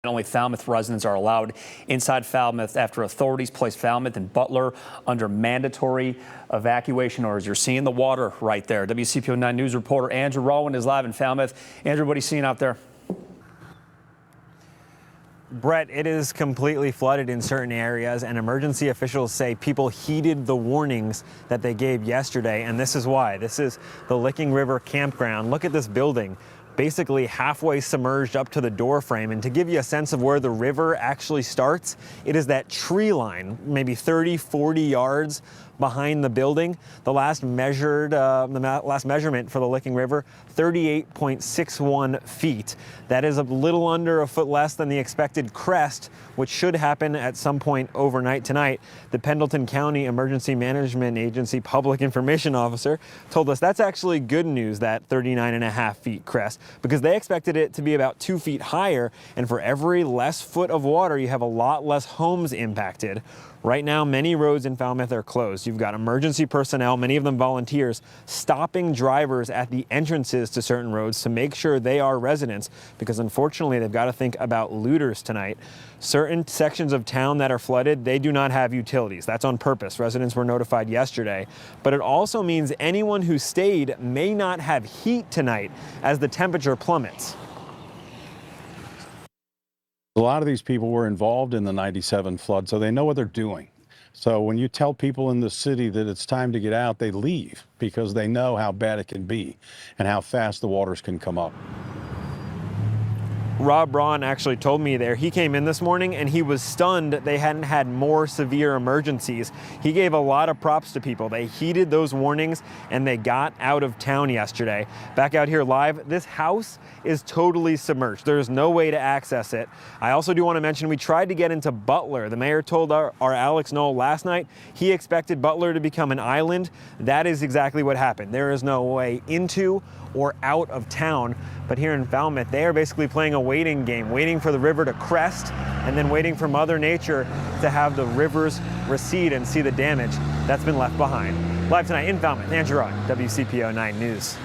Only Falmouth residents are allowed inside Falmouth after authorities place Falmouth and Butler under mandatory evacuation orders. You're seeing the water right there. WCPO 9 News reporter Andrew Rowan is live in Falmouth. Andrew, what are you seeing out there? Brett, it is completely flooded in certain areas, and emergency officials say people heeded the warnings that they gave yesterday, and this is why. This is the Licking River campground. Look at this building, basically halfway submerged up to the door frame. And to give you a sense of where the river actually starts, it is that tree line, maybe 30, 40 yards behind the building. The last measured, last measurement for the Licking River, 38.61 feet. That is a little under a foot less than the expected crest, which should happen at some point overnight tonight. The Pendleton County Emergency Management Agency Public Information Officer told us that's actually good news, that 39.5 feet crest, because they expected it to be about 2 feet higher. And for every less foot of water, you have a lot less homes impacted. Right now, many roads in Falmouth are closed. You've got emergency personnel, many of them volunteers, stopping drivers at the entrances to certain roads to make sure they are residents, because unfortunately they've got to think about looters tonight. Certain sections of town that are flooded, they do not have utilities. That's on purpose. Residents were notified yesterday. But it also means anyone who stayed may not have heat tonight as the temperature plummets. A lot of these people were involved in the '97 flood, so they know what they're doing. So when you tell people in the city that it's time to get out, they leave because they know how bad it can be and how fast the waters can come up. Rob Braun actually told me there, he came in this morning and he was stunned they hadn't had more severe emergencies. He gave a lot of props to people. They heeded those warnings and they got out of town yesterday. Back out here live, this house is totally submerged. There's no way to access it. I also do want to mention we tried to get into Butler. The mayor told our Alex Knoll last night he expected Butler to become an island. That is exactly what happened. There is no way into or out of town. But here in Falmouth, they are basically playing a waiting game, waiting for the river to crest and then waiting for Mother Nature to have the rivers recede and see the damage that's been left behind. Live tonight in Falmouth, Andrew Rowan, WCPO 9 News.